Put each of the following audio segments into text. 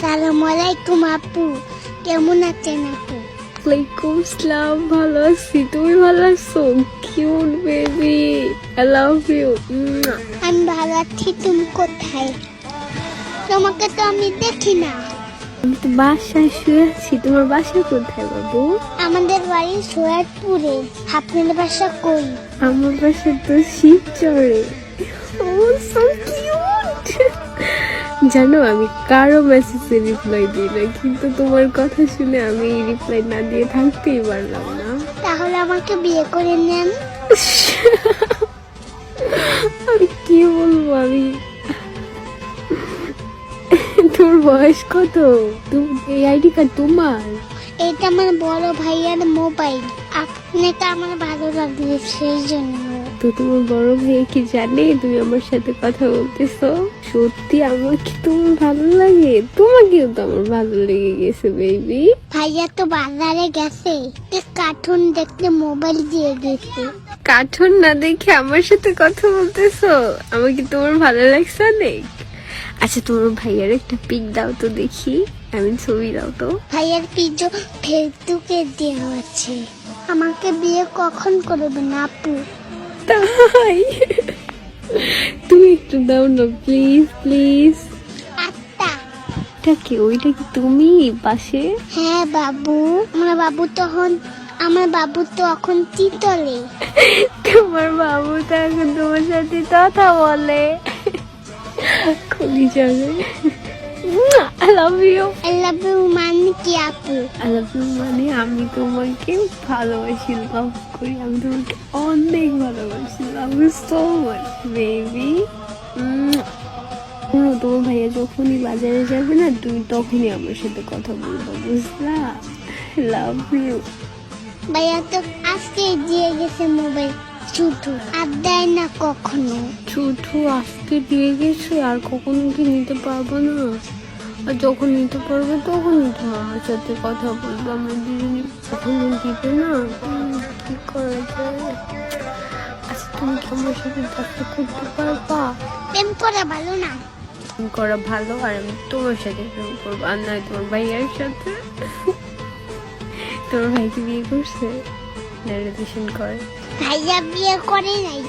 আসসালামু আলাইকুম আপু, কেমন আছেন আপু? ওয়ালাইকুম আসসালাম, ভালো আছি। তুমি ভালো আছো? Cute baby, I love you. আমি ভালো আছি। তুমি কোথায়? তোমাকে তো আমি দেখি না। আমি তো বাসায় শুয়ে আছি। তোমার বাসা কোথায় বাবু? আমাদের বাড়ি সৈয়দপুরে। আপনার বাসা কই? আমার বাসা তো শিবচরে। ও সো কিউট। জানো আমি কারো মেসেজে রিপ্লাই দিই না, কিন্তু তোমার কথা শুনে আমি রিপ্লাই না দিয়ে থাকতেই পারলাম না। তাহলে আমাকে বিয়ে করে নেন। আমি কি বলবো, আমি তোর বয়স কত? এই আইডি কার্ড তোমার? এটা আমার বড় ভাইয়ার মোবাইল। আপনাকে আমার ভালো লাগবে সেই জন্য। তো তোমার বড় ভাই কি জানে তুমি আমার সাথে কথা বলতেছো? সত্যি আমার কি তোমার ভালো লাগে? তোমাকেও তো আমার ভালো লেগে গেছে বেবি। ভাইয়া তো বাজারে গেছে, কার্টুন দেখতে মোবাইল দিয়ে গেছে। কার্টুন না দেখে আমার সাথে কথা বলতেছো? আমার কি তোমার ভালো লাগছে অনেক? আচ্ছা তোমার ভাইয়ার একটা পিক দাও তো দেখি, আমি ছবি দাও তো। ভাইয়ার পিজো ফেসবুকে দেওয়া আছে। আমাকে বিয়ে কখন করবেন আপু? তাই তুমি একটু দাও না প্লিজ প্লিজ। আত্মা। এটা কি? ওইটা কি তুমি পাশে? হ্যাঁ বাবু, আমার বাবু তো এখন তিতলে। তোমার বাবু তো এখন তোমার সাথে কথা বলে। খুলি যাবে। I love you. I love you মানে কি আপু? আই লাভ ইউ মানে আমি তোমাকে ভালোবাসি, লাভ করি। আমি তোমাকে অনেক ভালোবাসি। Love you so much baby. তোমার ভাইয়া যখনই বাজারে যাবে না, তুমি তখনই আমার সাথে কথা বলবো, বুঝলা? Love you. ভাইয়া তো আজকে দিয়ে গেছে মোবাইল, শুধু আর দেয় না কখনো। ছুটু আজকে দিয়ে গেছে, আর কখনো কি নিতে পারবো না? আর যখন নিতে পারবে তখনই তো আমার সাথে কথা বলবো। আমরা দুজনে কখনো দিবে না। কি করা যায়? আচ্ছা তুমি কি আমার সাথে দেখা করতে পারবা? প্রেম করা ভালো না। প্রেম করা ভালো, আর আমি তোমার সাথে প্রেম করবো, আর নয় তোমার ভাইয়ের সাথে। তোমার ভাইকে বিয়ে করছে না রিলেশন করে? ভাইয়া বিয়ে করে নাই।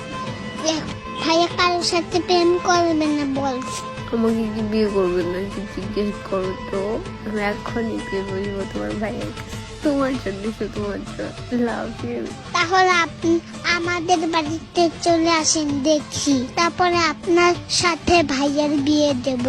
ভাইয়া কারোর সাথে প্রেম করবে না বলছে। আমাকে কি বিয়ে করবে না কি জিজ্ঞেস করো তো? আমি এখনই বিয়ে বলবো তোমার ভাইয়ের কাছে। তোমার জন্য, শুধুমাত্র। Love you. তাহলে আপনি আমাদের বাড়িতে চলে আসেন, দেখি তারপরে আপনার সাথে ভাইয়ার বিয়ে দেব।